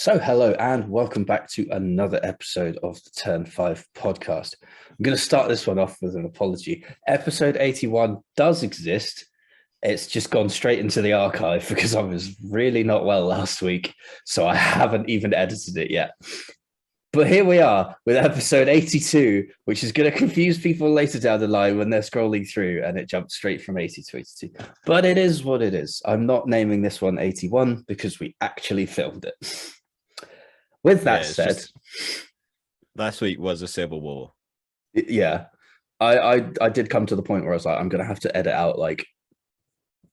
So, hello and welcome back to another episode of the Turn 5 podcast. I'm going to start this one off with an apology. Episode 81 does exist. It's just gone straight into the archive because I was really not well last week, so I haven't even edited it yet. But here we are with episode 82, which is going to confuse people later down the line when they're scrolling through and it jumps straight from 80 to 82. But it is what it is. I'm not naming this one 81 because we actually filmed it. With that said, last week was a civil war. Yeah, I did come to the point where I was like, I'm going to have to edit out like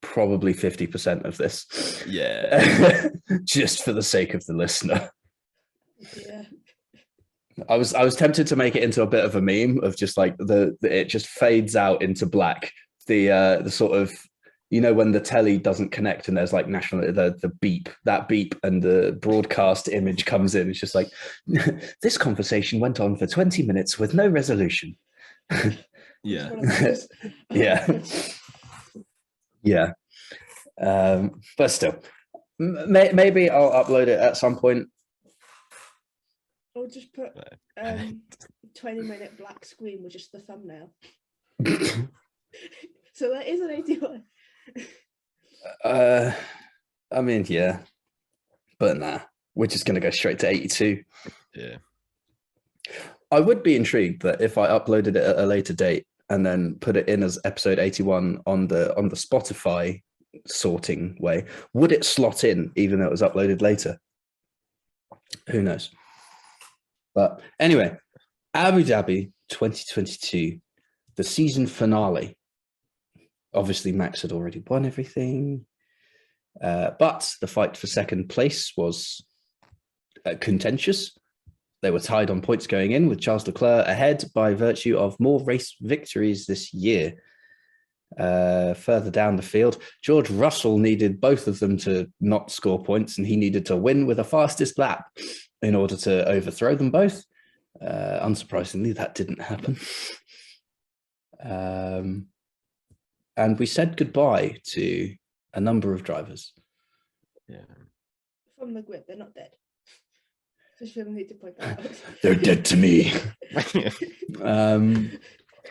probably 50% of this. Yeah. Just for the sake of the listener. Yeah. I was tempted to make it into a bit of a meme of just like it just fades out into black. The sort of, you know, when the telly doesn't connect and there's like the beep, and the broadcast image comes in. It's just like, this conversation went on for 20 minutes with no resolution. Yeah. Yeah. Yeah. But still, maybe I'll upload it at some point. Or just put 20-minute black screen with just the thumbnail. So that is an 81. I mean, yeah, but nah, we're just going to go straight to 82. Yeah. I would be intrigued that if I uploaded it at a later date and then put it in as episode 81 on the Spotify sorting way, would it slot in even though it was uploaded later? Who knows? But anyway, Abu Dhabi 2022, the season finale. Obviously, Max had already won everything, but the fight for second place was contentious. They were tied on points going in, with Charles Leclerc ahead by virtue of more race victories this year. Further down the field, George Russell needed both of them to not score points, and he needed to win with a fastest lap in order to overthrow them both. Unsurprisingly, that didn't happen. And we said goodbye to a number of drivers. Yeah. From the grid, they're not dead. Just really need to point that out. They're dead to me.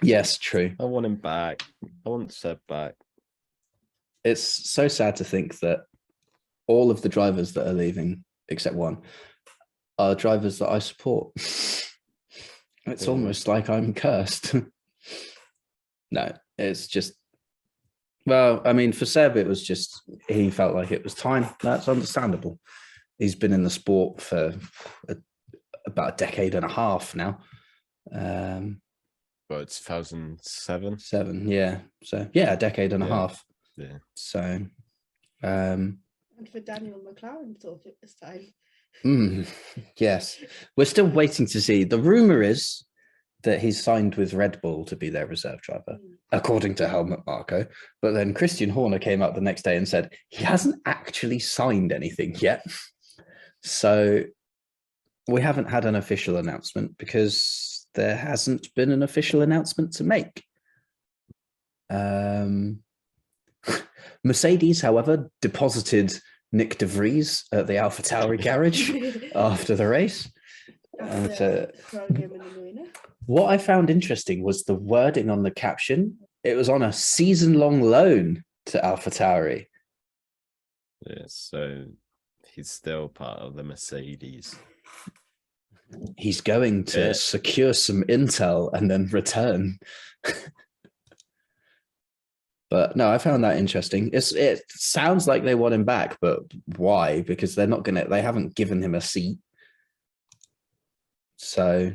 Yes, true. I want him back. I want Seb back. It's so sad to think that all of the drivers that are leaving, except one, are drivers that I support. It's almost like I'm cursed. No, it's just, well, I mean, for Seb, it was just, he felt like it was time. That's understandable. He's been in the sport for about a decade and a half now. Well, it's 2007. Yeah. So, yeah, a decade and a half. Yeah. So, And for Daniel McLaren, thought it was time. Yes. We're still waiting to see. The rumor is that he's signed with Red Bull to be their reserve driver, according to Helmut Marko. But then Christian Horner came out the next day and said he hasn't actually signed anything yet. So we haven't had an official announcement because there hasn't been an official announcement to make. Mercedes, however, deposited Nick de Vries at the AlphaTauri garage after the race. What I found interesting was the wording on the caption. It was on a season-long loan to AlphaTauri. Yeah, so he's still part of the Mercedes. He's going to secure some intel and then return. But no, I found that interesting. It sounds like they want him back, but why? Because they haven't given him a seat. So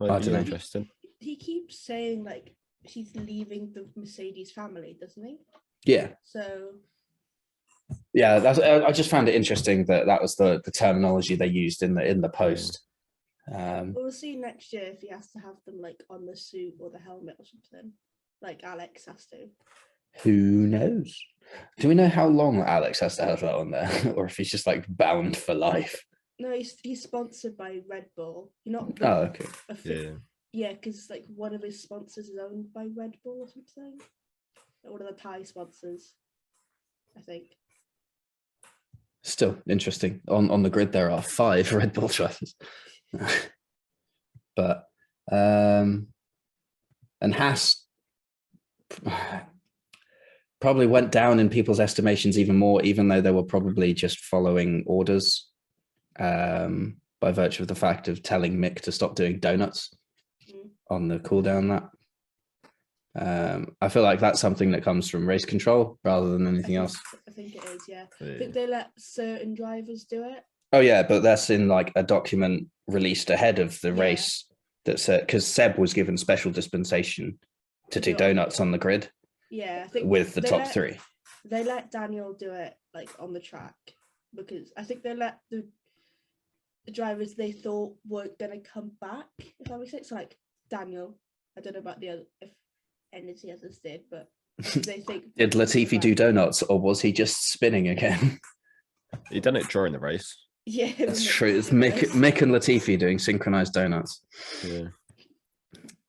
I don't know. Interesting. He keeps saying like he's leaving the Mercedes family, doesn't he? Yeah. So yeah, I just found it interesting that was the terminology they used in the post. We'll see next year if he has to have them like on the suit or the helmet or something, like Alex has to. Who knows? Do we know how long Alex has to have that on there, or if he's just like bound for life? No, he's sponsored by Red Bull. You're not. Oh, okay. Yeah, because like one of his sponsors is owned by Red Bull or something. One of the Thai sponsors, I think. Still interesting. On the grid, there are 5 Red Bull drivers. But and Haas probably went down in people's estimations even more, even though they were probably just following orders by virtue of the fact of telling Mick to stop doing donuts on the cooldown lap. I feel like that's something that comes from race control rather than anything else. I think it is, yeah. I think they let certain drivers do it. Oh yeah, but that's in like a document released ahead of the race that said, because Seb was given special dispensation to do donuts on the grid. Yeah, I think with the top 3. They let Daniel do it like on the track because I think they let the drivers they thought weren't gonna come back. If that makes sense, like Daniel. I don't know about the other if any of the others did, but they think. Did Latifi do donuts, or was he just spinning again? He done it during the race. Yeah, that's true. It's Mick and Latifi doing synchronized donuts. Yeah,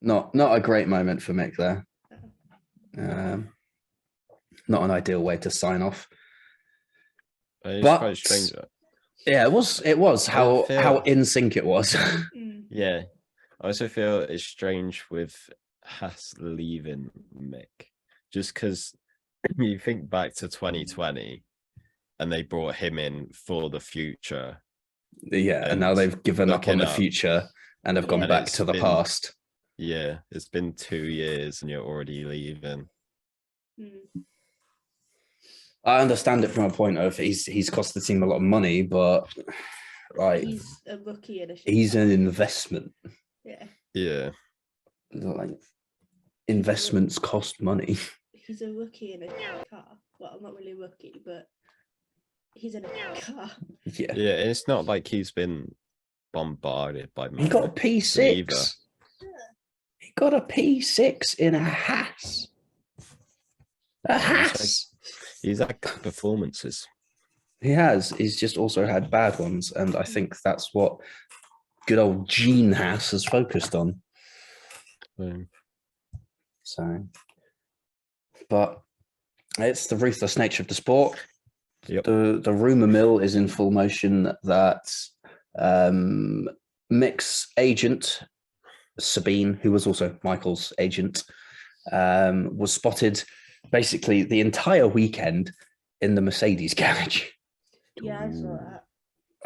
not a great moment for Mick there. Not an ideal way to sign off. It's quite strange. Yeah, it was how in sync it was. Yeah, I also feel it's strange with Haas leaving Mick, just because you think back to 2020 and they brought him in for the future. Yeah, and now they've given up on the future and have gone back to the past. Yeah, it's been 2 years and you're already leaving. I understand it from a point of he's cost the team a lot of money, but like he's a rookie in a he's an investment. Yeah. Like investments cost money. He's a rookie in a car. Well, I'm not really a rookie, but he's in a car. Yeah. Yeah, it's not like he's been bombarded by money. He got a P6. He got a P6 in a Haas. A Haas. He's had performances. He has. He's just also had bad ones, and I think that's what good old Gene Haas has focused on. So, but it's the ruthless nature of the sport. Yep. The rumor mill is in full motion that Mick's agent, Sabine, who was also Michael's agent, was spotted basically the entire weekend in the Mercedes garage. Yeah, I saw that.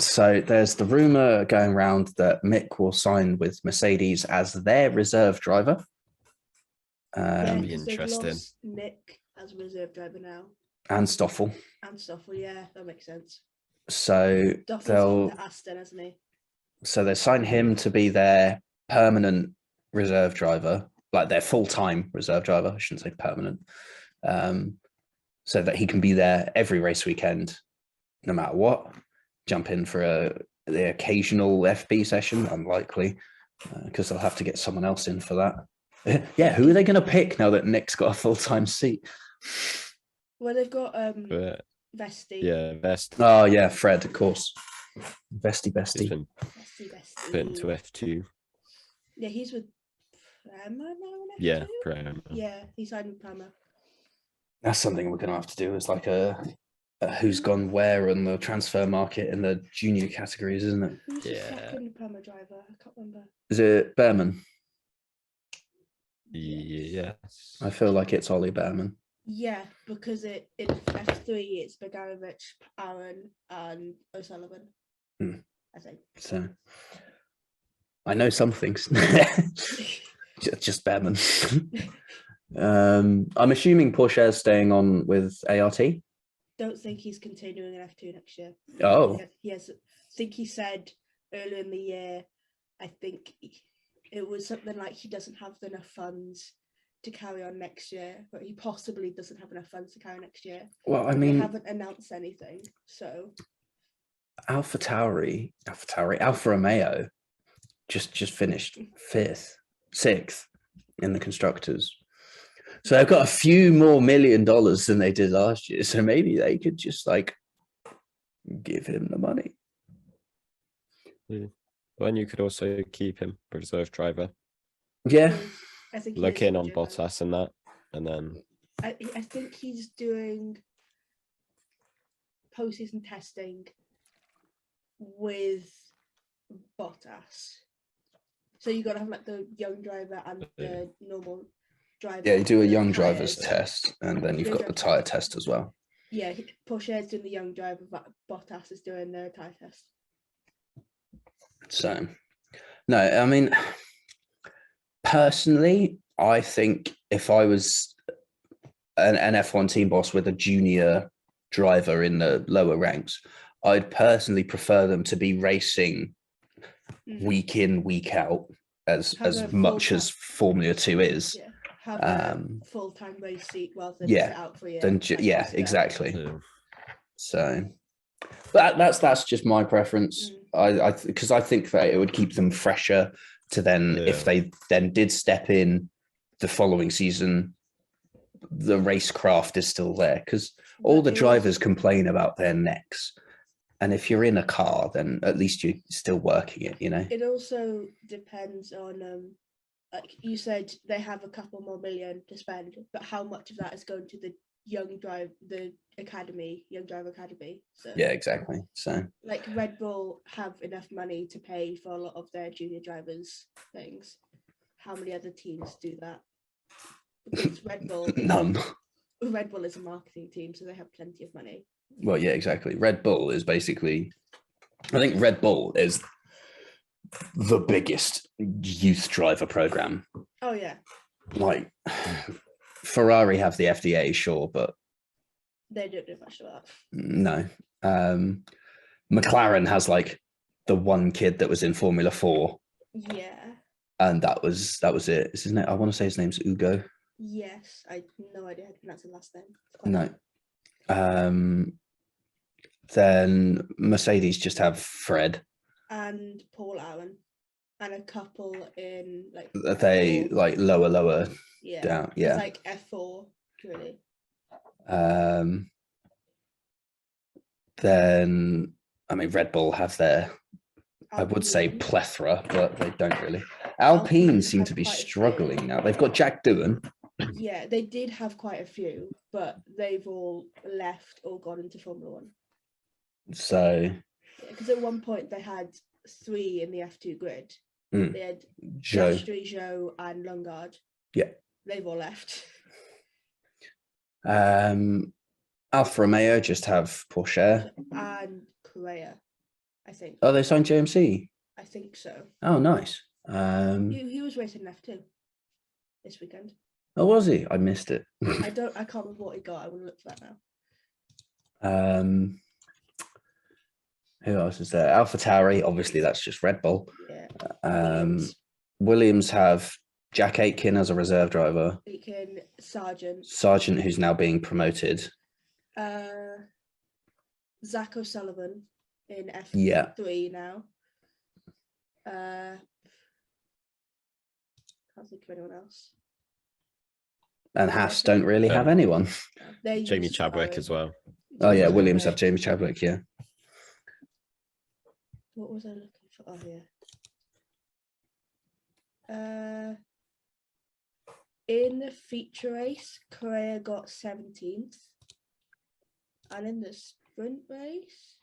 So there's the rumor going around that Mick will sign with Mercedes as their reserve driver. Yeah, be interesting. Nick as reserve driver now. And Stoffel. Yeah, that makes sense. So Stoffel's on Aston, hasn't he? So they sign him to be their permanent reserve driver, like their full-time reserve driver. I shouldn't say permanent. So that he can be there every race weekend, no matter what. Jump in for the occasional FB session, unlikely, because they'll have to get someone else in for that. Yeah, who are they going to pick now that Nick's got a full-time seat? Well, they've got Vesti. Yeah, Vesti. Oh yeah, Fred, of course. Vesti. Vesti. Put into F2. Yeah, he's with Prema now in F2? Yeah, Prema. Yeah, he signed with Prema. That's something we're going to have to do. It's like a who's gone where on the transfer market in the junior categories, isn't it? Who's the second Prema driver? I can't remember. Is it Behrman? Yes. I feel like it's Ollie Behrman. Yeah, because in F3 it's Begarovich, Aaron, and O'Sullivan. I think. So I know some things. just Behrman. I'm assuming Pourchaire's staying on with ART. Don't think he's continuing in F2 next year. Oh. He has. I think he said earlier in the year, I think it was something like he doesn't have enough funds to carry on next year, but he possibly doesn't have enough funds to carry next year. Well, I mean, they haven't announced anything, so Alpha Romeo just finished 5th, 6th in the constructors. So they've got a few more $1 million than they did last year. So maybe they could just like give him the money. Yeah. Well, and you could also keep him reserve driver. Yeah. I think look in on Bottas and that, and then I think he's doing postseason testing with Bottas. So you got to have like the young driver and the normal driver. Yeah, you do a the young driver's tyres. test, and then you've Young got the driver tyre test as well. Yeah, Porsche is doing the young driver, but Bottas is doing the tyre test. So, no, I mean, personally, I think if I was an F1 team boss with a junior driver in the lower ranks, I'd personally prefer them to be racing week in, week out, as much as Formula 2 is. Yeah, have a full-time race seat rather than sit out for a year. Then exactly. So, but that's just my preference. Because I think that it would keep them fresher to then, if they then did step in the following season, the racecraft is still there, because all the drivers complain about their necks. And if you're in a car, then at least you're still working it, you know? It also depends on, like you said, they have a couple more million to spend, but how much of that is going to the young driver academy? So yeah, exactly. So like Red Bull have enough money to pay for a lot of their junior drivers things. How many other teams do that? Because Red Bull none. Red Bull is a marketing team, so they have plenty of money. Well, yeah, exactly. Red Bull is basically, I think Red Bull is the biggest youth driver program. Oh yeah. Like Ferrari have the FDA, sure, but they don't do much of that. No. McLaren has like the one kid that was in Formula 4. Yeah. And that was it. Isn't it? I want to say his name's Ugo. Yes, I have no idea how to pronounce his last name. No. Then Mercedes just have Fred and Paul Allen and a couple in like they F4. Like lower down. Yeah, it's like F4 really. Then I mean Red Bull have their Alpine. I would say plethora, but they don't really. Alpine seem to be struggling now. They've got Jack Doohan. Yeah, they did have quite a few, but they've all left or gone into Formula 1. So, because at one point they had 3 in the F2 grid. They had Joe and Lungard. Yeah, they've all left. Alfa Romeo just have Porsche and Correa, I think. Oh, they signed JMC. I think so. Oh, nice. He was racing F2 this weekend. Oh, was he? I missed it. I can't remember what he got. I will look for that now. Who else is there? AlphaTauri, obviously that's just Red Bull. Yeah. Williams have Jack Aitken as a reserve driver. Aitken, Sargent, who's now being promoted. Zach O'Sullivan in F3 now. Can't think of anyone else. And Haas don't really have anyone. Jamie Chadwick as well. Oh yeah, Williams have Jamie Chadwick, yeah. What was I looking for? Oh yeah. In the feature race, Correa got 17th. And in the sprint race,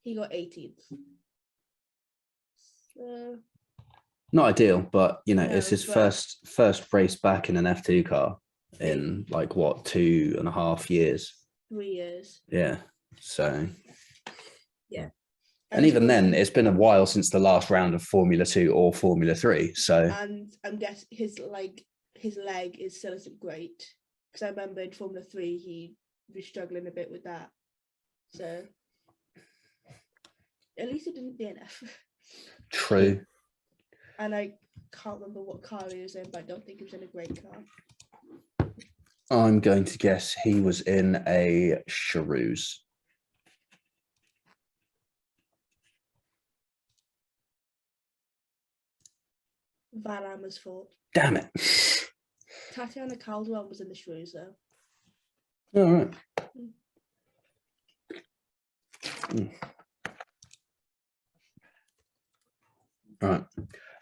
he got 18th. So not ideal, but you know, it's his first race back in an F2 car in like what, 2.5 years? 3 years. Yeah. So yeah. And even then, it's been a while since the last round of Formula 2 or Formula 3. So and I'm guessing his leg is still isn't great. Because I remember in Formula 3 he was struggling a bit with that. So at least it didn't DNF. True. And I can't remember what car he was in, but I don't think he was in a great car. I'm going to guess he was in a Charouz. Van Amersfoort. Damn it. Tatiana Caldwell was in the Charouz though. All right. All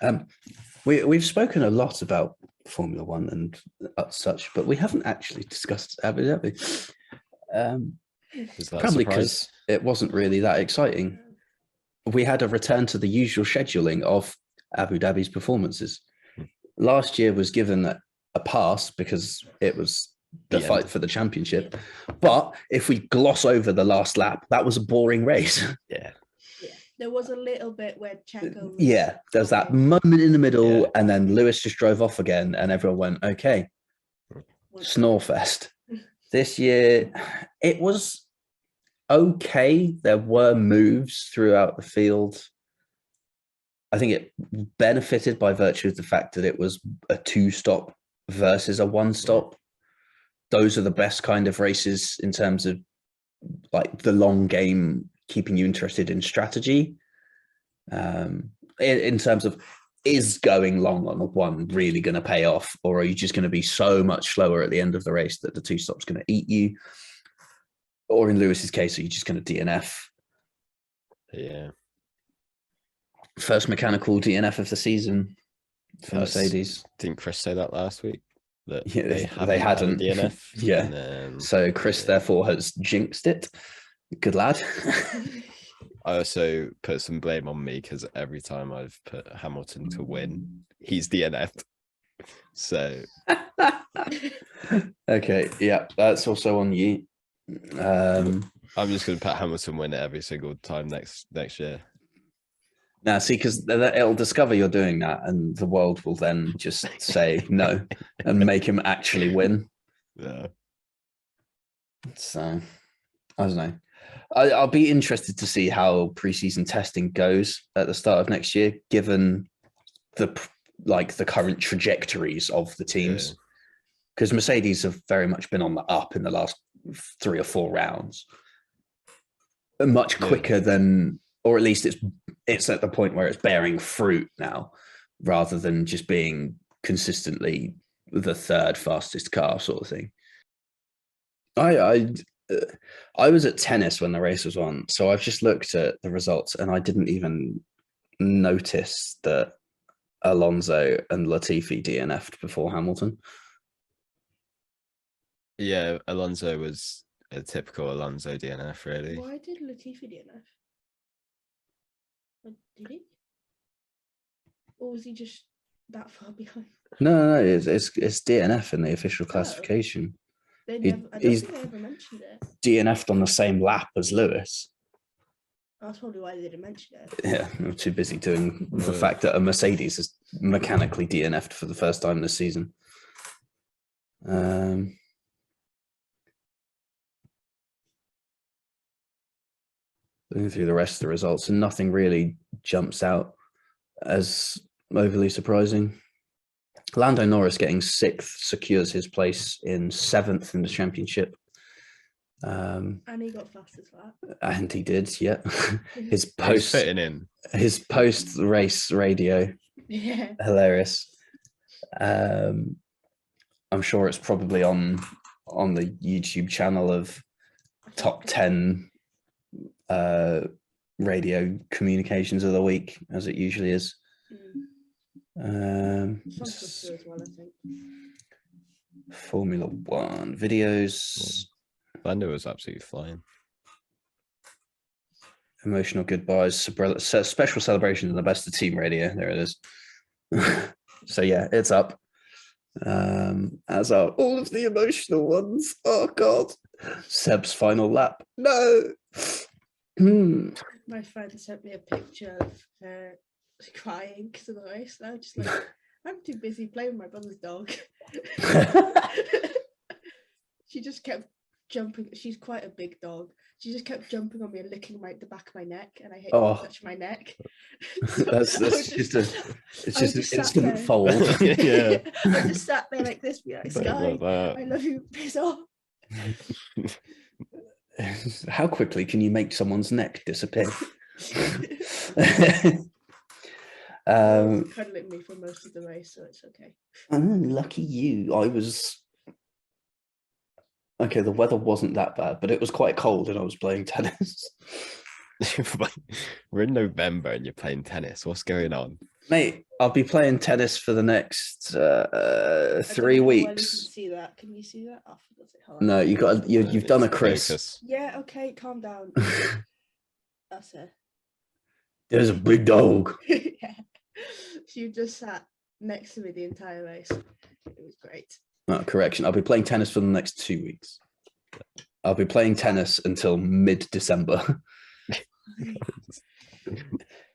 right. We've spoken a lot about Formula 1 and such, but we haven't actually discussed Abu Dhabi. Is that a Probably surprise? because it wasn't really that exciting. We had a return to the usual scheduling of Abu Dhabi's performances. Hmm. Last year was given a pass because it was the The fight end. for the championship. But if we gloss over the last lap, that was a boring race. Yeah. Yeah, there was a little bit where Checo was Yeah, there's that okay. moment in the middle, Yeah. and then Lewis just drove off again, and everyone went, okay, Snorefest. This year, it was okay. There were moves throughout the field. I think it benefited by virtue of the fact that it was a 2-stop versus a 1-stop. Those are the best kind of races in terms of like the long game, keeping you interested in strategy. In terms of, is going long on a 1 really going to pay off, or are you just going to be so much slower at the end of the race that the 2-stop's going to eat you? Or in Lewis's case, are you just going to DNF? Yeah. First mechanical DNF of the season for Mercedes. Didn't Chris say that last week? That Yeah, they hadn't hadn't. had a DNF. Yeah. And then, So Chris therefore has jinxed it. Good lad. I also put some blame on me because every time I've put Hamilton to win, he's DNF'd. So Okay, yeah, that's also on you. I'm just going to put Hamilton win it every single time next year. Now, see, because it'll discover you're doing that, and the world will then just say no and make him actually win. Yeah. So, I don't know. I'll be interested to see how preseason testing goes at the start of next year, given the current trajectories of the teams. Because Mercedes have very much been on the up in the last 3 or 4 rounds, much quicker than, or at least it's at the point where it's bearing fruit now, rather than just being consistently the 3rd fastest car sort of thing. I was at tennis when the race was on, so I've just looked at the results and I didn't even notice that Alonso and Latifi DNF'd before Hamilton. Yeah, Alonso was a typical Alonso DNF, really. Why did Latifi DNF? Did he? Or was he just that far behind? No, it's DNF in the official classification. I don't think they ever mentioned it. DNF'd on the same lap as Lewis. That's probably why they didn't mention it. Yeah, I'm too busy doing the fact that a Mercedes is mechanically DNF'd for the first time this season. Looking through the rest of the results, and nothing really jumps out as overly surprising. Lando Norris getting 6th secures his place in 7th in the championship. And he got fastest lap. And he did, yeah. He's fitting in. His post-race radio, Yeah, hilarious. I'm sure it's probably on the YouTube channel of top 10 radio communications of the week, as it usually is. As well, I think. Formula One videos. Lando was absolutely flying. Emotional goodbyes, special celebration in the best of team radio. There it is. So yeah, it's up. As are all of the emotional ones. Oh God. Seb's final lap. No. My friend sent me a picture of her crying because of the race. And I was just like, I'm too busy playing with my brother's dog. She just kept jumping. She's quite a big dog. She just kept jumping on me and licking the back of my neck, and I hate to touch my neck. So that's just an instant fold. Yeah. I just sat there like this, be like, Sky, I love you, piss off. How quickly can you make someone's neck disappear? Cuddling me for most of the race, so it's okay. Lucky you. I was okay. The weather wasn't that bad, but it was quite cold, and I was playing tennis. We're in November and you're playing tennis. What's going on? Mate, I'll be playing tennis for the next I don't 3 know how well you can weeks. see that. Can you see that? Oh, for God's sake, hold on. No, you've done a It's Chris. focus. Yeah, okay, calm down. That's it. There's a big dog. Yeah. She just sat next to me the entire race. It was great. Correction. I'll be playing tennis for the next 2 weeks. I'll be playing tennis until mid-December.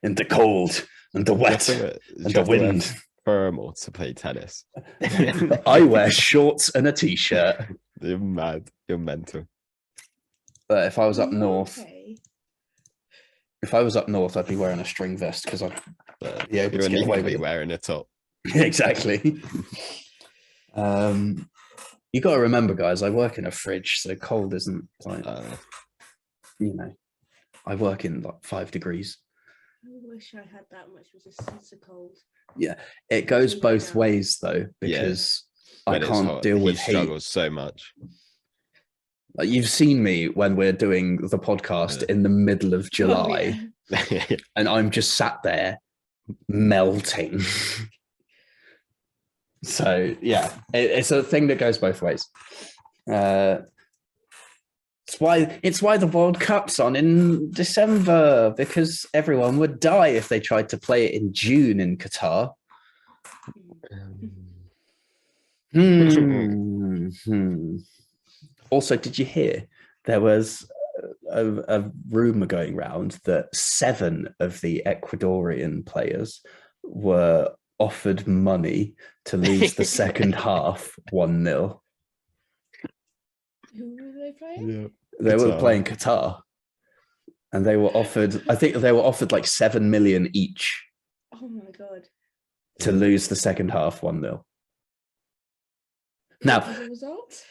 In the cold and the wet and the wind. Thermal to play tennis. I wear shorts and a t-shirt. You're mad. You're mental. But if I was up Are you north, okay? I'd be wearing a string vest because I'd be able You're to get away with illegally it. wearing a top. Exactly. You got to remember, guys, I work in a fridge, so cold isn't like, I work in like 5 degrees. I wish I had that much resistance to cold. Yeah, it goes Right both now. ways though, because I When it's can't hot, deal he with heat. struggles so much. Like, you've seen me when we're doing the podcast in the middle of July, and I'm just sat there melting. So yeah, it's a thing that goes both ways. It's why the World Cup's on in December, because everyone would die if they tried to play it in June in Qatar. Also, did you hear there was a rumor going around that 7 of the Ecuadorian players were offered money to lose the second half 1-0. Who were they playing? They were Qatar. playing Qatar, and they were offered, I think they were offered like 7 million each Oh my god. to lose the second half 1-0. Now, What was the result?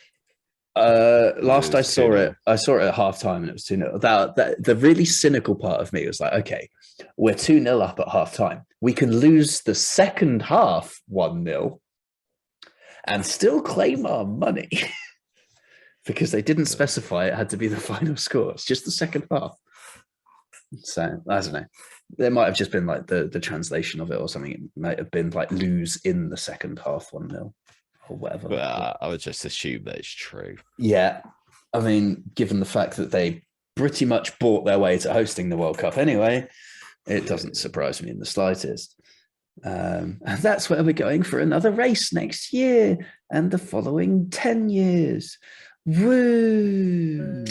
last It I was saw 2-0. it, at half time and it was 2-0. That the really cynical part of me was like, okay, we're 2-0 up at half time. We can lose the second half 1-0 and still claim our money. Because they didn't specify it had to be the final score. It's just the second half. So I don't know. There might have just been like the translation of it or something. It might have been like lose in the second half 1-0 or whatever. But I would just assume that it's true. Yeah. I mean, given the fact that they pretty much bought their way to hosting the World Cup anyway, it doesn't surprise me in the slightest. And that's where we're going for another race next year and the following 10 years. Woo!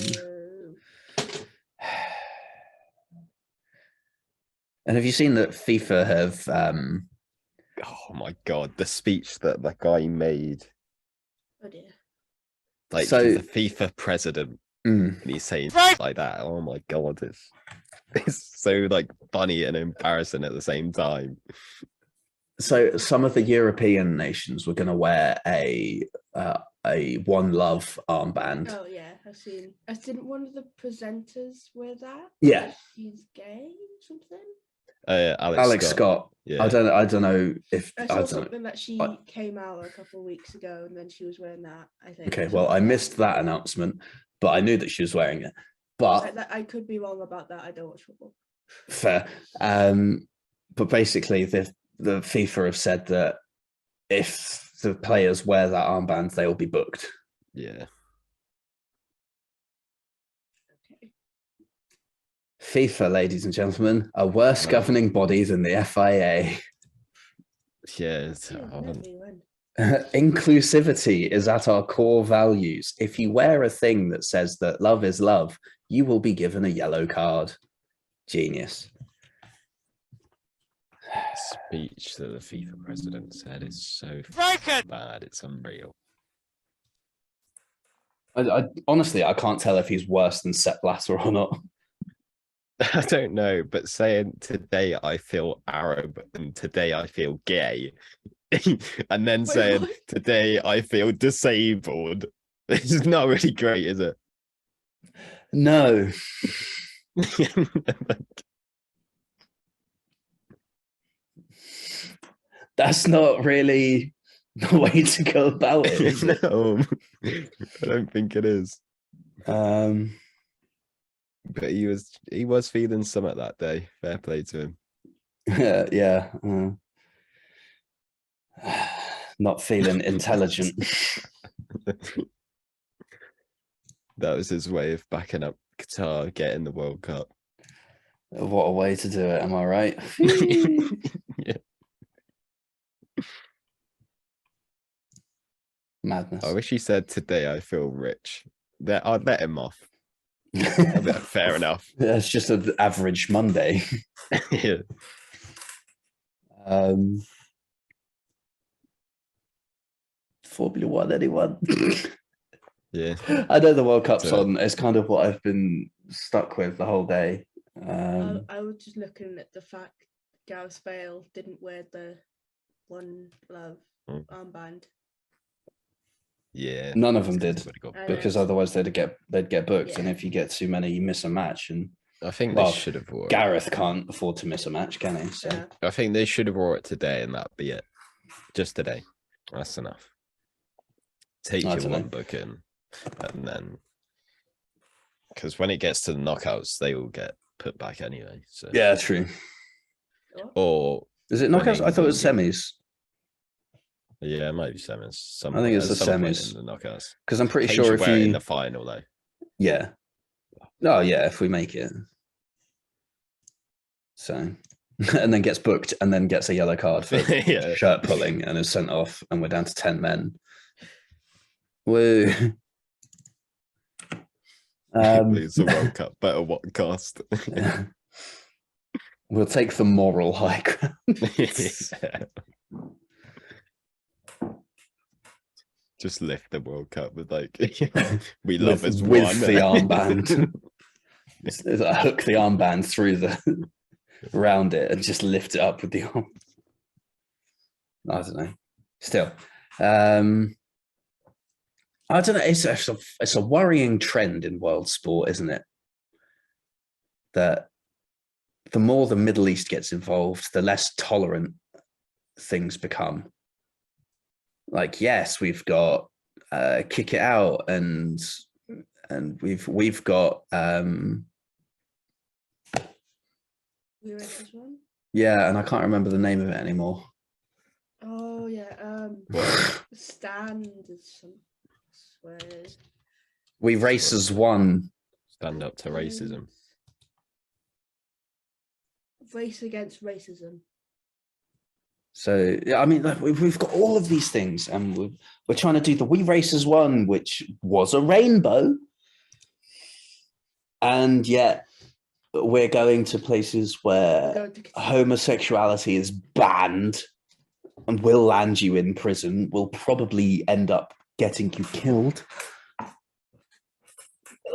And have you seen that FIFA have Oh my god, the speech that the guy made. Oh dear. Like, So- he's the FIFA president and he's saying like that. Oh my god, it's so like funny and embarrassing at the same time. so some of the European nations were going to wear a One Love armband. Oh yeah, I've seen. Didn't one of the presenters wear that? Yeah. She's gay or something. Alex Scott. Yeah. I don't know if I saw something that she came out a couple of weeks ago, and then she was wearing that. I think. Okay, well, I missed that announcement, but I knew that she was wearing it. But I could be wrong about that. I don't watch football. fair. But basically, the FIFA have said that if the players wear that armband, they will be booked. Yeah. Okay. FIFA, ladies and gentlemen, a worse Wow. governing body than the FIA. Yeah. Yeah, maybe when. Inclusivity is at our core values. If you wear a thing that says that love is love, you will be given a yellow card. Genius. Speech that the FIFA president said is so bad. It's unreal. I honestly, I can't tell if he's worse than Sepp Blatter or not. I don't know, but saying today I feel Arab and today I feel gay, and then Wait, saying what? today I feel disabled, it's not really great, is it? No. That's not really the way to go about it, is it? No, I don't think it is. But he was feeling some at that day. Fair play to him. Yeah. Not feeling intelligent. That was his way of backing up Qatar getting the World Cup. What a way to do it, am I right? Yeah. Madness. I wish he said today I feel rich. That I'd let him off. Fair enough. Yeah, it's just an average Monday. Yeah. Formula One, anyone? Yeah. I know the World Cup's So- on. It's kind of what I've been stuck with the whole day. I was just looking at the fact Gareth Bale didn't wear the One Love armband. Yeah. None of them That's 'cause did, he would've got- I because know. otherwise they'd get booked, and Yeah. if you get too many, you miss a match. And I think Well, they should have wore it. Gareth can't afford to miss a match, can he? So Yeah. I think they should have wore it today, and that'd be it. Just today. That's enough. Take I your dunno. one booking, and then because when it gets to the knockouts, they will get put back anyway. So yeah, true. or Is it knockouts? I thought it was England- semis, yeah, it might be semis. Some I think it's at the some point semis. in the knockouts. because I'm pretty Paige sure will if wear it in you, the final though. yeah, oh yeah, if we make it, so and then gets booked and then gets a yellow card for Yeah. shirt pulling and is sent off, and we're down to 10 men. Woo. Lose the World Cup. Better what cost? We'll take the moral high ground. Yeah. Just lift the World Cup with like we love with, as with one. the armband. I hook the armband through the around it and just lift it up with the arm. I don't know. Still, I don't know. It's a worrying trend in world sport, isn't it? That the more the Middle East gets involved, the less tolerant things become. Like, yes, we've got kick it out, and we've got We read this one. yeah, and I can't remember the name of it anymore. Oh yeah. Stand is some swear. We race as one. Stand up to racism. Race against racism. So yeah, I mean, like, we've got all of these things, and we're trying to do the We Race as One, which was a rainbow, and yet we're going to places where Go to homosexuality is banned and will land you in prison, will probably end up getting you killed.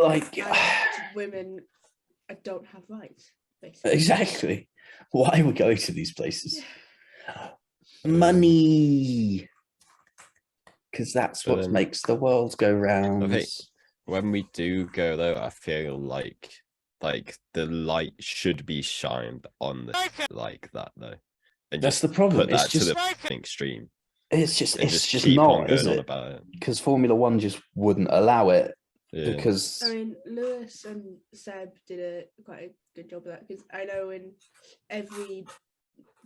Like, and women don't have rights, basically. exactly. Why are we going to these places? Yeah. Money. Because that's But what then- makes the world go round. Okay. When we do go though, I feel like the light should be shined on the like that though. And That's just the problem. put It's that to just, the fucking extreme. it's just And keep not, on is going on it? about it. Because Formula One just wouldn't allow it. Yeah. Because I mean, Lewis and Seb did quite a good job of that, because I know in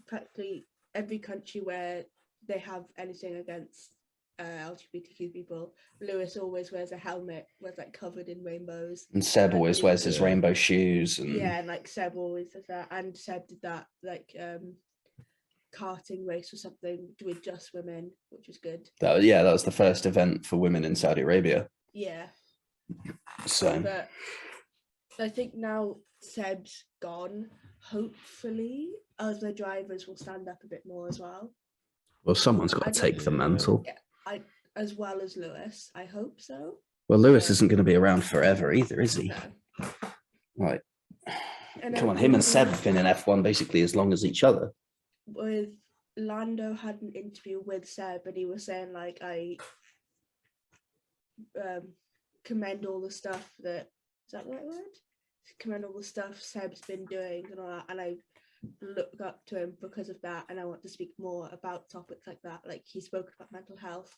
practically every country where they have anything against LGBTQ people, Lewis always wears a helmet, was like covered in rainbows. and Seb I always believe- wears his Yeah. rainbow shoes, and Yeah, and like Seb always does that, and Seb did that like karting race or something with just women, which was good. that was the first event for women in Saudi Arabia. Yeah, So but I think now Seb's gone, hopefully other drivers will stand up a bit more as well. well, someone's got I to don't- take the Yeah. mantle. As well as Lewis, I hope so. Well, Lewis isn't going to be around forever either, is he? No. Right. And Come on, then him and Seb have been in F1 basically as long as each other. with Lando had an interview with Seb, and he was saying like, I commend all the stuff that, is that the right word? Commend all the stuff Seb's been doing and all that, and I look up to him because of that, and I want to speak more about topics like that. Like, he spoke about mental health,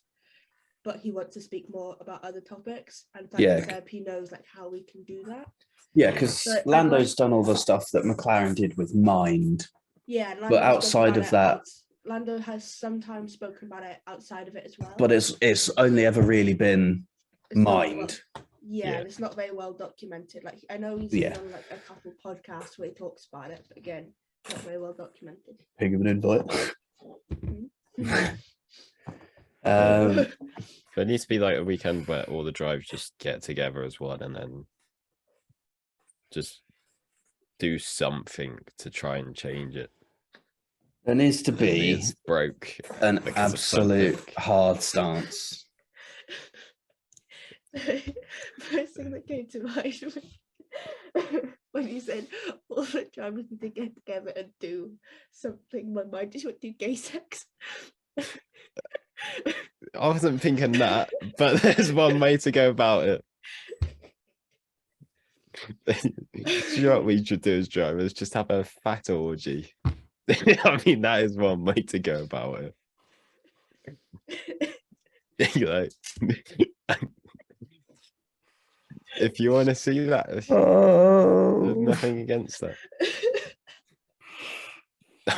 but he wants to speak more about other topics. And Yeah. Seb, he knows like how we can do that. Yeah, because So, Lando's done all the stuff that McLaren did with Mind. Yeah, and But Lando's outside spoken of about that, Lando has sometimes spoken about it outside of it as well. but it's only ever really been It's not very Mind. yeah, Yeah. and it's not very well documented. Like I know he's Yeah. been on like a couple podcasts where he talks about it, but again, not very well documented. Pig of an invite. There needs to be like a weekend where all the drivers just get together as one and then just do something to try and change it. There needs to Maybe be it's broke an because of absolute something. hard stance. First thing that came to mind was when you said all the drivers need to get together and do something. My mind just went to gay sex. I wasn't thinking that, but there's one way to go about it. Do you know what we should do as drivers? Just have a fat orgy. I mean, that is one way to go about it. Like, if you want to see that, there's nothing against that.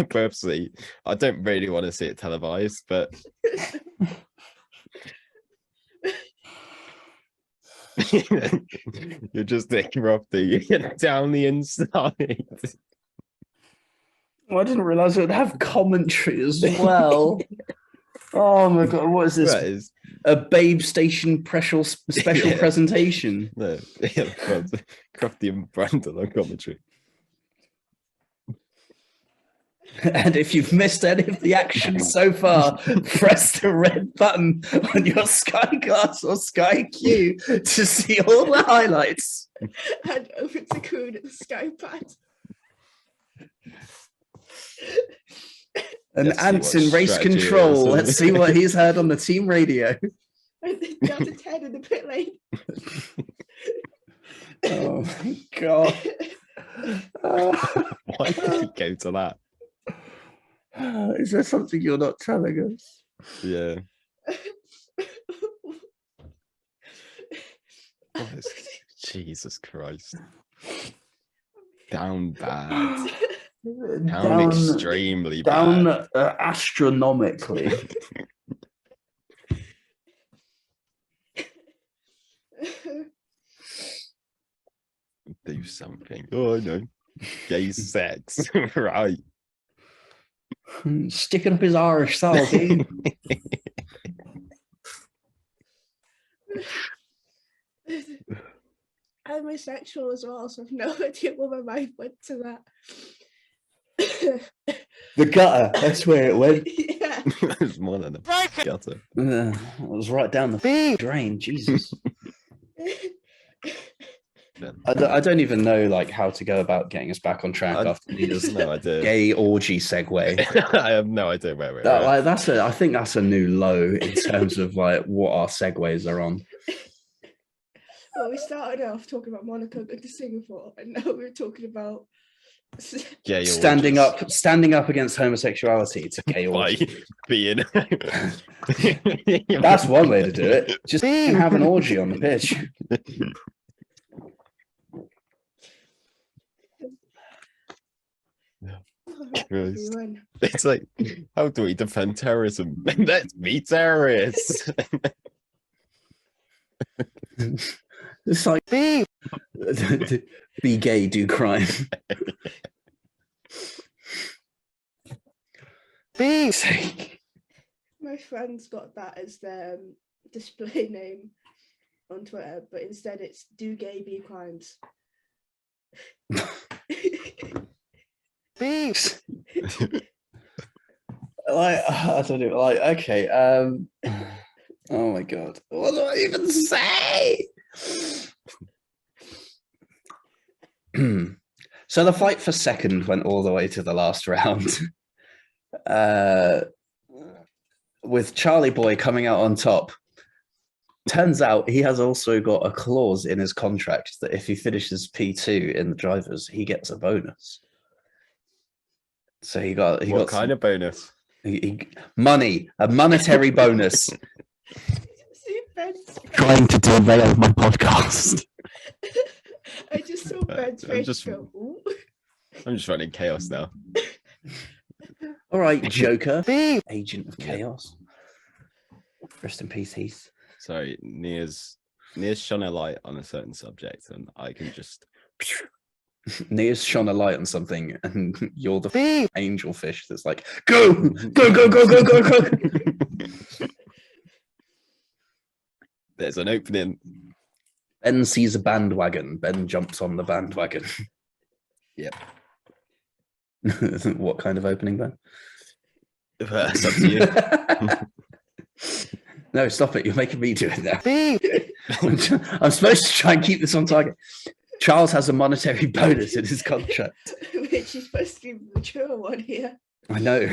Personally, I don't really want to see it televised, but you're just erupting down the inside. I didn't realize it would have commentary as well. Oh my god, what is this? That is, A Babe Station special Yeah. presentation. no, Crafty and Brandon on commentary. And if you've missed any of the action so far, press the red button on your Sky Glass or Sky Q to see all the highlights. And over to Koon at the Skypad. And Let's see Ant's what in race strategy control. is. Let's see what he's heard on the team radio. And then down to 10 in the pit lane. Oh my god. Why did you go to that? Is there something you're not telling us? Yeah. Jesus Christ. Down bad. Down extremely down bad. astronomically. Do something. Oh, I know. Gay sex. Right. Sticking up his Irish soul, dude. I'm asexual as well, so I've no idea where my mind went to that. The gutter, that's where it went. Yeah. There's more than a gutter. It was right down the drain, Jesus. I don't even know like how to go about getting us back on track after Nina's No idea. gay orgy segue. I have no idea where we're at. Like I think that's a new low in terms of like what our segues are on. Well, we started off talking about Monaco going to Singapore, and now we're talking about Gay standing orgies. up against homosexuality to gay By orgy. being That's one way to do it. Just have an orgy on the pitch. Christ. It's like, how do we defend terrorism? Let's be terrorists. It's like be gay, do crime. Be sake. My friends got that as their display name on Twitter, but instead it's do gay be crimes. Thieves. Like I don't know. Like okay. Oh my god. What do I even say? So the fight for second went all the way to the last round. With Charlie Boy coming out on top. Turns out he has also got a clause in his contract that if he finishes P2 in the drivers, he gets a bonus. So he got What kind of bonus? money, a monetary bonus. Ben's Trying to derail my podcast. I just saw Ben's face just- go, ooh. I'm just running chaos now. All right, Joker, agent of Yeah. chaos. Rest in peace, Heath. Sorry, Nia's shone a light on a certain subject, and I can just Nia's shone a light on something, and you're the angel fish that's like, go, go, go, go, go, go, go. There's an opening. Ben sees a bandwagon. Ben jumps on the bandwagon. Yep. What kind of opening, Ben? It's up to you. No, stop it. You're making me do it now. I'm supposed to try and keep this on target. Charles has a monetary bonus in his contract. Which is supposed to be the mature one here. I know.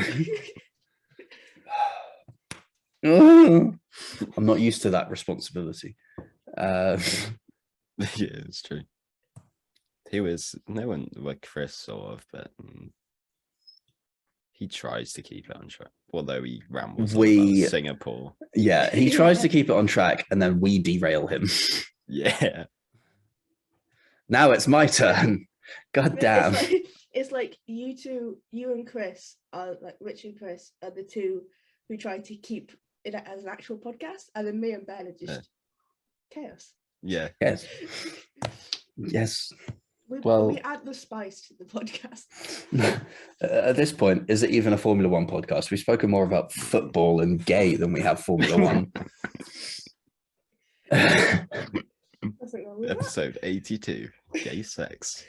I'm not used to that responsibility. Yeah, it's true. He was no one like Chris sort of, but he tries to keep it on track. Although he rambles on about Singapore. Yeah, he tries to keep it on track, and then we derail him. Yeah. Now it's my turn. God damn. It's like you two, you and Chris are like Rich and Chris are the two who try to keep it as an actual podcast, and then me and Ben are just chaos. Yeah. Yes. Yes. We Well- add the spice to the podcast. At this point, is it even a Formula One podcast? We've spoken more about football and gay than we have Formula One. Nothing wrong with that. Episode 82. Gay sex.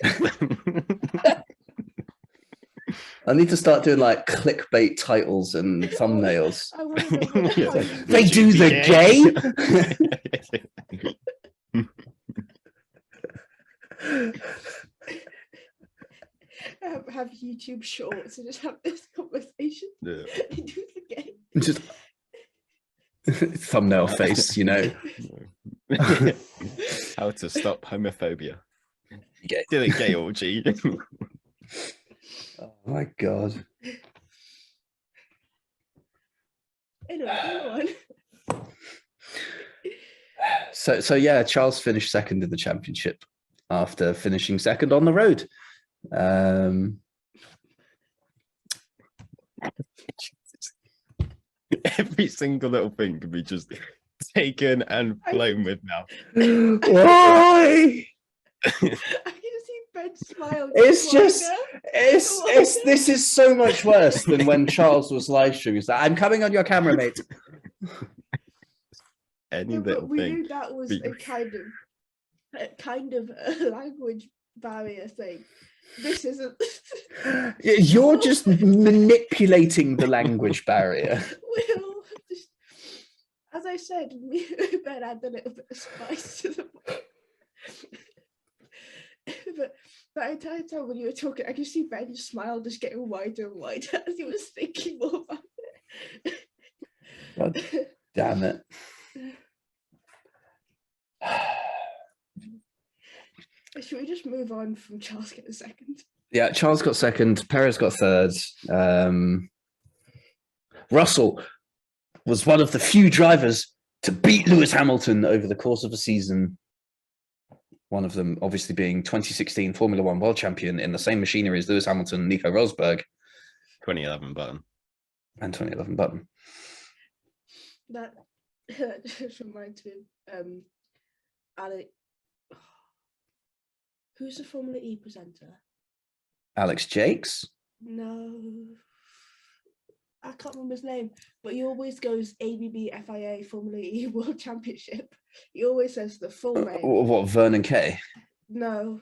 I need to start doing like clickbait titles and thumbnails. I want to know what Yeah. the hell They do the gay? have YouTube shorts and just have this conversation. Yeah. And do the game. Just thumbnail face, you know. How to stop homophobia. Gay. Do the gay orgy. Oh my god. Anyway, go on. So yeah, Charles finished second in the championship after finishing second on the road. Every single little thing can be just taken and blown with now. Why? I can see Ben smile. It's just, wider. it's this is so much worse than when Charles was live streaming. He's like, I'm coming on your camera, mate. Any Yeah, little but we thing. knew that was be- a kind of a language barrier thing. This isn't. You're just manipulating the language barrier. Well, just, as I said, me and Ben add a little bit of spice to the. But that entire time when you were talking, I could see Ben's smile just getting wider and wider as he was thinking more about God it. damn it. Should we just move on from Charles getting second? Yeah, Charles got second. Perez got third. Russell was one of the few drivers to beat Lewis Hamilton over the course of a season. One of them obviously being 2016 Formula One world champion in the same machinery as Lewis Hamilton, Nico Rosberg, 2011 button. and 2011 Button. That just reminds me of Alex. Who's the Formula E presenter? Alex Jakes. No, I can't remember his name, but he always goes ABB FIA Formula E World Championship. He always says the full name. What, Vernon Kay? No,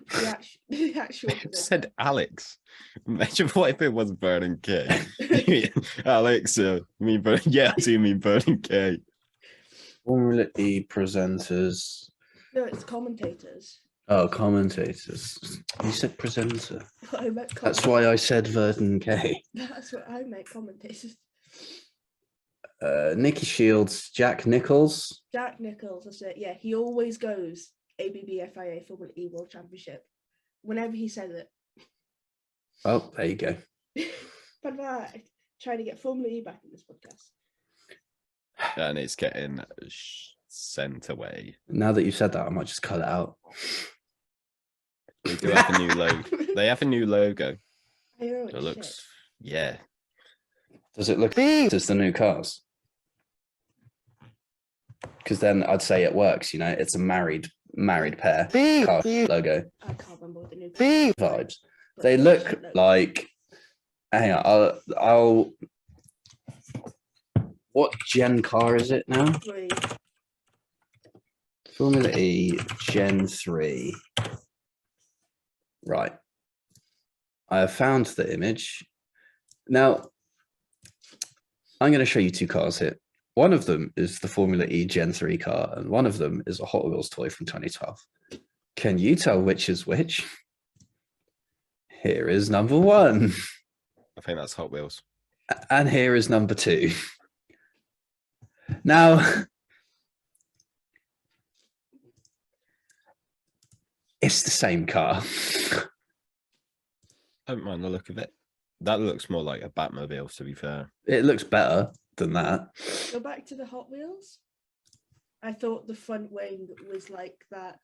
the actual. You said Alex. Imagine what if it was Vernon K. Alex, me Vernon. Yeah, I do mean Vernon K. Formula E presenters. No, it's commentators. Oh, commentators. You said presenter. I meant That's why I said Vernon Kay. That's what I meant, commentators. Nicky Shields, Jack Nichols. Jack Nichols, that's it. Yeah, he always goes ABB FIA Formula E World Championship. Whenever he says it. Oh, there you go. Fun fact, trying to get Formula E back in this podcast. And it's getting sent away. Now that you said that, I might just cut it out. They do have a new logo. They have a new logo. Oh, It looks, yeah. Does it look as the new cars? Because then I'd say it works. You know, it's a married pair car logo I can't remember what the new vibes. They look like. Hang on, I'll. What gen car is it now? 3. Formula E Gen 3. Right. I have found the image. Now, I'm going to show you 2 cars here. One of them is the Formula E Gen 3 car, and one of them is a Hot Wheels toy from 2012. Can you tell which is which? Here is number 1. I think that's Hot Wheels. And here is number 2. Now, it's the same car. I don't mind the look of it. That looks more like a Batmobile, to be fair. It looks better than that. Go back to the Hot Wheels. I thought the front wing was like that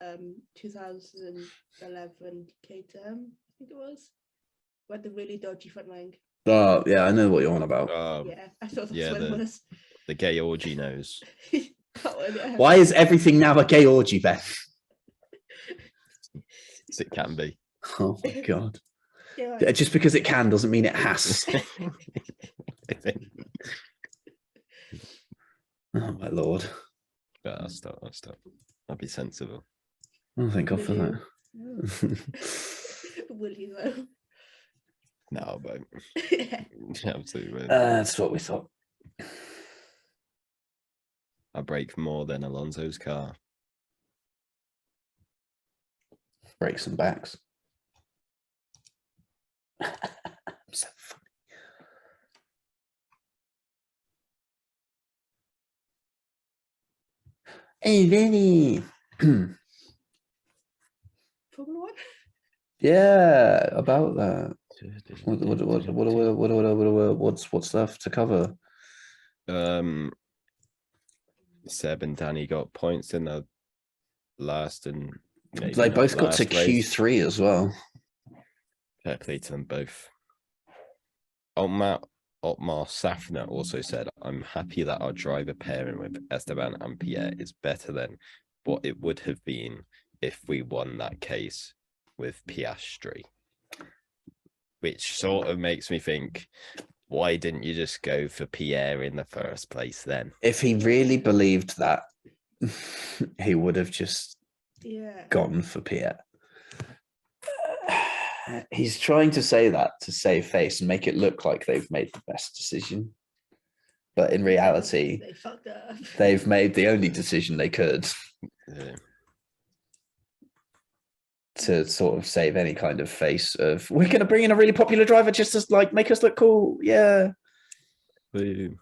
2011 KTM, I think it was. With the really dodgy front wing. Oh, yeah, I know what you're on about. Yeah, I thought that's yeah, what it was. The gay orgy nose. That one, yeah. Why is everything now a gay orgy, Ben? As it can be. Oh, my God. Yeah, Yeah, just because it can doesn't mean it has. Oh, my Lord. But I'll stop. I'll be sensible. Oh, thank God for that. Will he though? No, but absolutely. That's what we thought. I break more than Alonso's car. Breaks and backs. So funny. Hey, Vinny. Formula 1? Yeah, about that. What's left to cover? Seb and Danny got points in the last and maybe They not both got to last race. Q3 as well. Fair play to them both. Otmar Safner also said, I'm happy that our driver pairing with Esteban and Pierre is better than what it would have been if we won that case with Piastri. Which sort of makes me think, why didn't you just go for Pierre in the first place then? If he really believed that, he would have just gone for Pierre. He's trying to say that to save face and make it look like they've made the best decision. But in reality, they fucked up. They've made the only decision they could to sort of save any kind of face of, we're going to bring in a really popular driver just to like make us look cool. Yeah. Boom.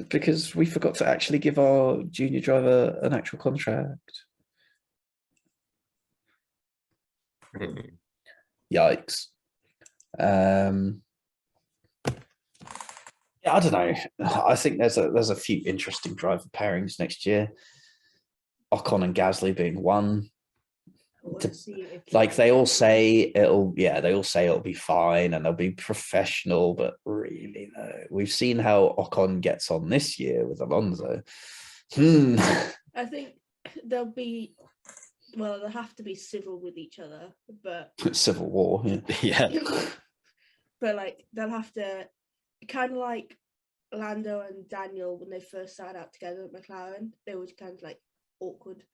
Because we forgot to actually give our junior driver an actual contract. Yikes. Yeah, I don't know. I think there's a few interesting driver pairings next year. Ocon and Gasly being one. Like they all say it'll be fine and they'll be professional, but really no. We've seen how Ocon gets on this year with Alonso. I think they'll have to be civil with each other, but civil war, yeah. But like they'll have to, kind of like Lando and Daniel when they first started out together at McLaren, they were kind of like awkward.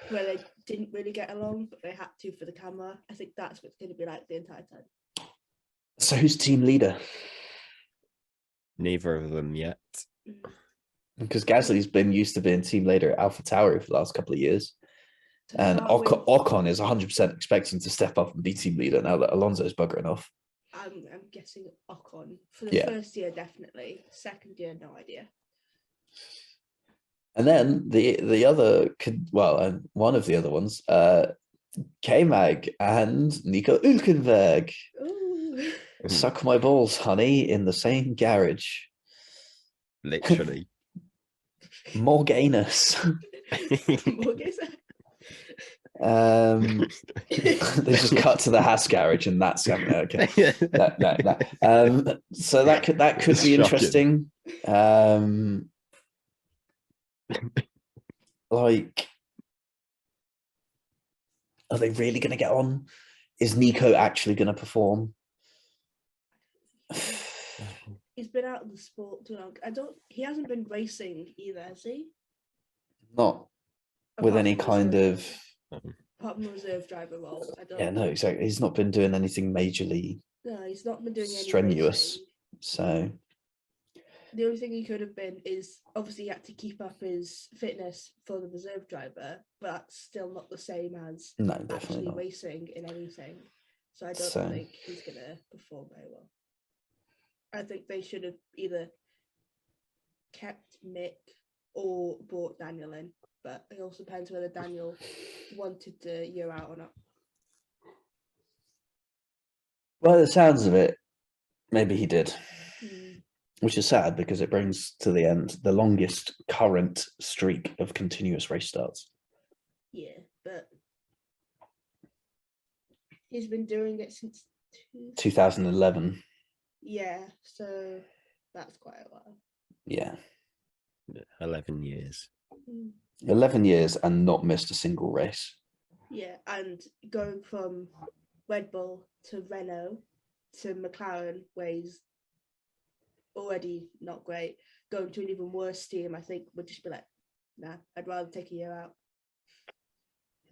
Where they didn't really get along, but they had to for the camera. I think that's what's going to be like the entire time. So who's team leader? Neither of them yet. Because Gasly's been used to being team leader at AlphaTauri for the last couple of years. And Ocon is 100% expecting to step up and be team leader now that Alonso's buggering off. I'm guessing Ocon. For the first year, definitely. Second year, no idea. And then the other, and one of the other ones, K-Mag and Nico Hülkenberg. Ooh. Suck my balls, honey, in the same garage. Literally. More gayness. More gays. They just cut to the Haas garage, and that's okay. So that could It's be shocking. interesting. Like, are they really going to get on? Is Nico actually going to perform? He's been out of the sport too long. He hasn't been racing either, has he? Not with Apart any from kind reserve- of. apart from the reserve driver role. I don't. Yeah, no, exactly. He's not been doing anything majorly No, he's not been doing any strenuous. racing. So The only thing he could have been is obviously he had to keep up his fitness for the reserve driver, but that's still not the same as no, definitely actually not. racing in anything. So I don't So- think he's gonna perform very well. I think they should have either kept Mick or brought Daniel in, but it also depends whether Daniel wanted to year out or not. Well, the sounds of it, maybe he did, Hmm. which is sad because it brings to the end the longest current streak of continuous race starts. Yeah, but he's been doing it since 2011. Yeah, so that's quite a while. Yeah. 11 years. 11 years and not missed a single race. Yeah, and going from Red Bull to Renault to McLaren, where he's already not great, going to an even worse team, I think would just be like, nah, I'd rather take a year out.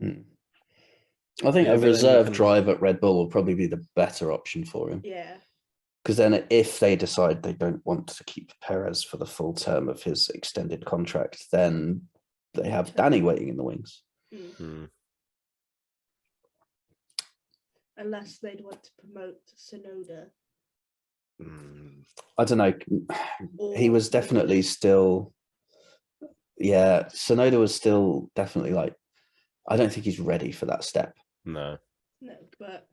I think Yeah, a but then you reserve can- drive at Red Bull will probably be the better option for him. Yeah, Because then if they decide they don't want to keep Perez for the full term of his extended contract, then they have Danny waiting in the wings. Hmm. unless they'd want to promote Sonoda. Hmm. I don't know. He Or was definitely still, yeah, Sonoda was still definitely like, I don't think he's ready for that step. No. No, but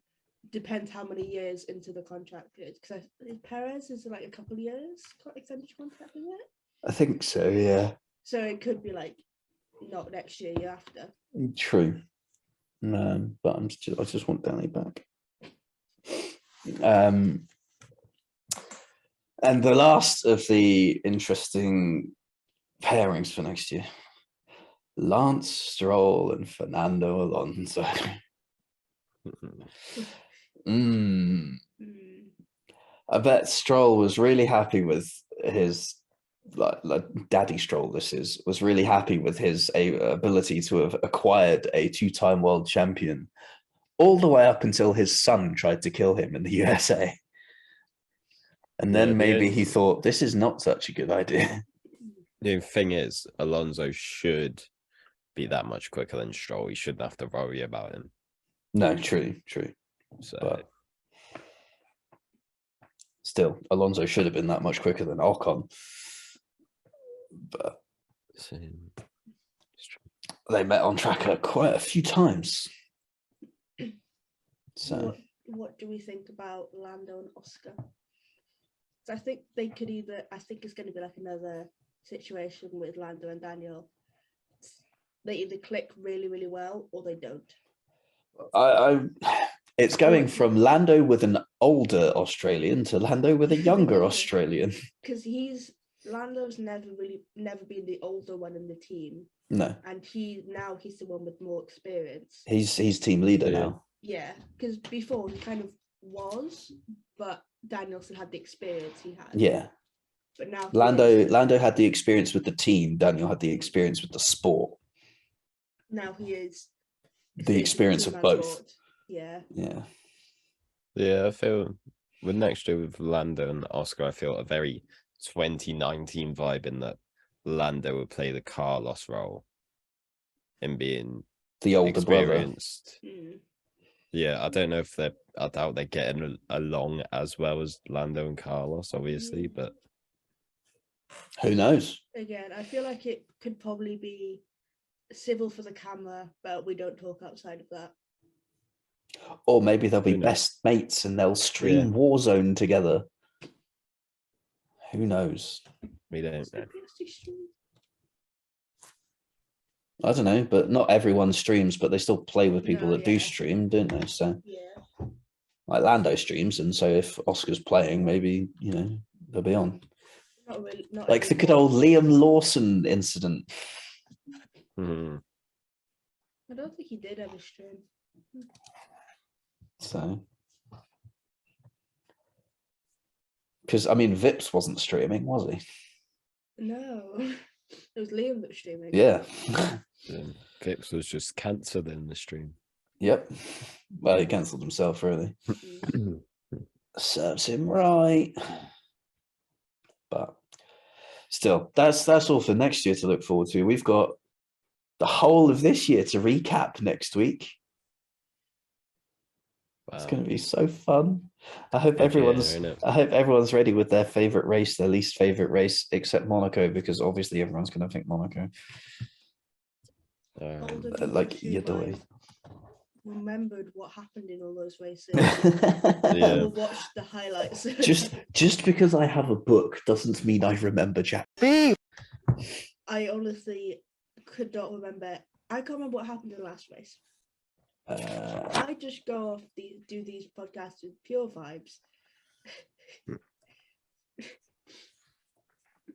depends how many years into the contract it is. Because Perez is like a couple of years extended contract, isn't it? I think so, yeah. So it could be like not next year, year after. True. But I just want Danny back. And the last of the interesting pairings for next year, Lance Stroll and Fernando Alonso. Mm. I bet Stroll was really happy with his, like Daddy Stroll, was really happy with his ability to have acquired a two-time world champion all the way up until his son tried to kill him in the USA. And then maybe he thought, this is not such a good idea. The thing is, Alonso should be that much quicker than Stroll. He shouldn't have to worry about him. No, true. So But still, Alonso should have been that much quicker than Ocon. But they met on track quite a few times. So What do we think about Lando and Oscar? So I think they could either. I think it's going to be like another situation with Lando and Daniel. They either click really, really well or they don't. it's going from Lando with an older Australian to Lando with a younger Australian. Because Lando's never been the older one in the team. No, And he's the one with more experience. he's team leader now. Yeah, because before he kind of was, but Danielson had the experience he had. Yeah. But now Lando had the experience with the team. Daniel had the experience with the sport. Now he is The experience of both. Yeah. yeah, I feel with next year with Lando and Oscar, I feel a very 2019 vibe in that Lando would play the Carlos role in being The older brother. experienced. Yeah, I don't know if I doubt they're getting along as well as Lando and Carlos, obviously, but Who knows? Again, I feel like it could probably be civil for the camera, but we don't talk outside of that. Or maybe they'll be Who knows? best mates and they'll stream Warzone together. Who knows? we don't know. I don't know, but not everyone streams, but they still play with people No, that do yeah. stream, don't they? So Yeah. like Lando streams, and so if Oscar's playing, maybe they'll be on. Not really. Not Like the good anymore. old Liam Lawson incident. Mhm. I don't think he did ever stream. So, because I mean, Vips wasn't streaming, was he? No, it was Liam that was streaming. Yeah. Yeah. Vips was just cancelled in the stream. Yep. Well, he cancelled himself, really. Mm. Serves him right. But still, that's all for next year to look forward to. We've got the whole of this year to recap next week. It's going to be so fun. I hope everyone's ready with their favorite race, their least favorite race, except Monaco, because obviously everyone's going to think Monaco. Older people Like who, your doy. like, remembered what happened in all those races. Yeah. Or watched the highlights. just because I have a book doesn't mean I remember Jack. I honestly could not remember. I can't remember what happened in the last race. I just go off do these podcasts with pure vibes.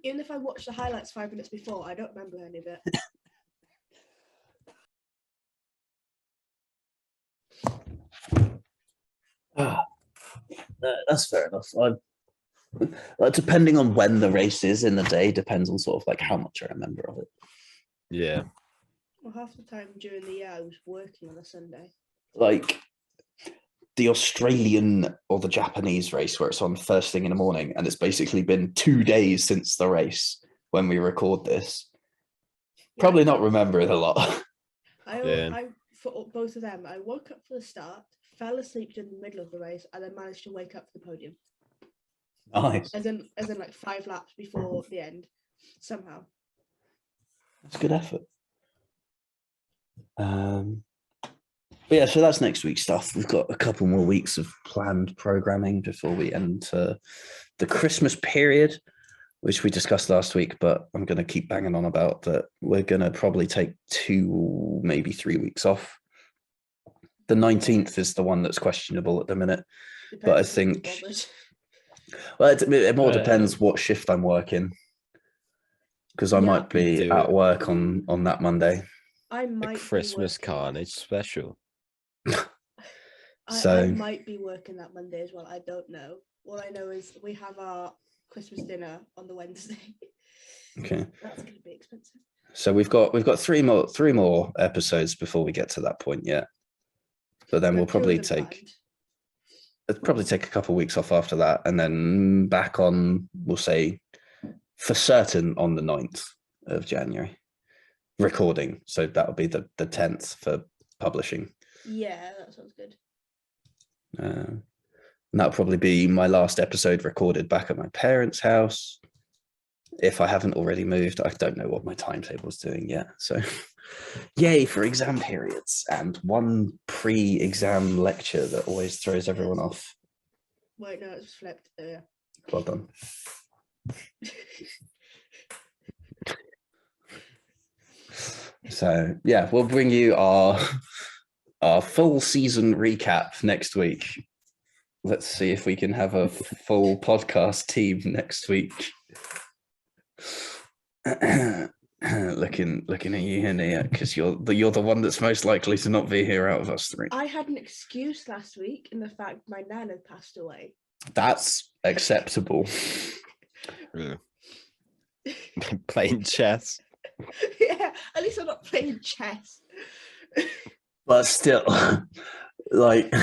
Even if I watch the highlights 5 minutes before, I don't remember any of it. That's fair enough. Depending on when the race is in the day, depends on sort of like how much I remember of it. Yeah. Well, half the time during the year, I was working on a Sunday. Like the Australian or the Japanese race where it's on first thing in the morning, and it's basically been 2 days since the race when we record this. Probably not remembering a lot. I for both of them, I woke up for the start, fell asleep in the middle of the race, and then managed to wake up for the podium. Nice. As in like 5 laps before the end, somehow. That's good effort. But yeah, so that's next week's stuff. We've got a couple more weeks of planned programming before we enter the Christmas period, which we discussed last week, but I'm going to keep banging on about that. We're going to probably take 2, maybe 3 weeks off. The 19th is the one that's questionable at the minute. But I think, well, it more depends what shift I'm working, because I might be at work on that Monday. I might Christmas Carnage special. I might be working that Monday as well. I don't know. All I know is we have our Christmas dinner on the Wednesday. Okay, that's going to be expensive. So we've got three more episodes before we get to that point yet. But then we'll probably take a couple of weeks off after that, and then back on, we'll say for certain on the 9th of January recording. So that'll be the 10th for publishing. Yeah, that sounds good. And that'll probably be my last episode recorded back at my parents' house. If I haven't already moved, I don't know what my timetable's doing yet. So yay for exam periods and one pre-exam lecture that always throws everyone off. Wait, no, it's flipped. Yeah. Well done. So yeah, we'll bring you our full season recap next week. Let's see if we can have a full podcast team next week. Looking at you, Nia, because you're the one that's most likely to not be here out of us three. I had an excuse last week in the fact my nan had passed away. That's acceptable. Playing chess. Yeah, at least I'm not playing chess. But still, like,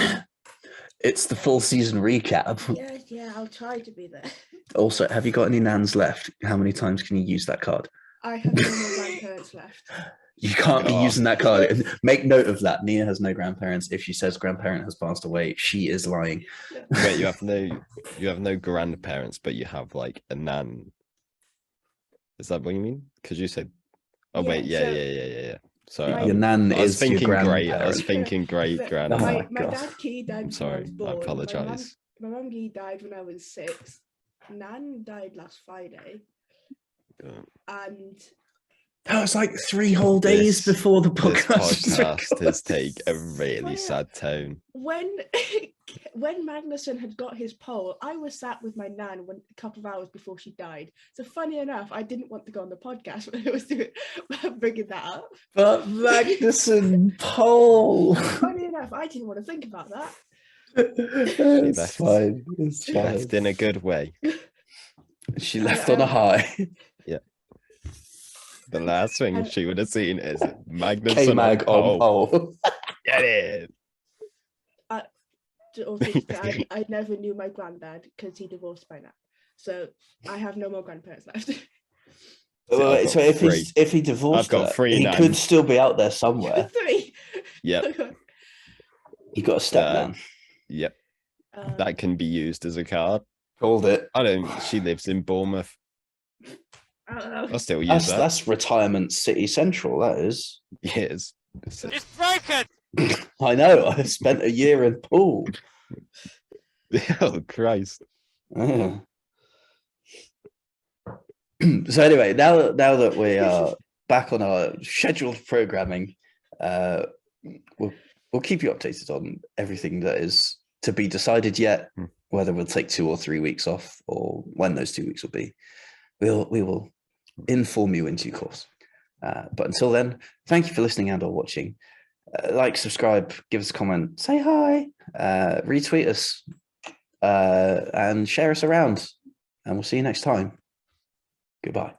it's the full season recap. Yeah, I'll try to be there. Also, have you got any nans left? How many times can you use that card? I have no more grandparents left. You can't be using that card. And make note of that. Nia has no grandparents. If she says grandparent has passed away, she is lying. Wait, you have no grandparents, but you have like a nan. Is that what you mean? Because you said, oh wait, yeah. Sorry, your nan is your grandparent. I was thinking great grand. My dad Key died. I'm sorry, I apologize. My mum Key died when I was 6. Nan died last Friday. And That was like 3 whole days This- before the This podcast. was podcast has recorded. taken a really yeah. sad tone. When Magnuson had got his pole, I was sat with my nan a couple of hours before she died. So funny enough, I didn't want to go on the podcast when I was bringing that up. But Magnuson pole. Funny enough, I didn't want to think about that. It's left- fine. It's She fine. left in a good way. She left on a high. The last thing she would have seen is Magnuson K-Mag on pole. Get it. I never knew my granddad because he divorced by now. So I have no more grandparents left. So I've So got if he divorced I've got her, 3 he nans. could still be out there somewhere. 3. Yep. He got a step down. Yep. That can be used as a card. Called it. I don't. She lives in Bournemouth. I don't know. I'll still use that. That's retirement city central. That is. Yes. It's broken. I know. I spent a year in pool. Oh Christ. Yeah. So anyway, now that we are back on our scheduled programming, we'll keep you updated on everything that is to be decided yet. Whether we'll take 2 or 3 weeks off, or when those 2 weeks will be, we will inform you in due course. But until then, thank you for listening and or watching. Like, subscribe, give us a comment, say hi, retweet us, and share us around. And we'll see you next time. Goodbye.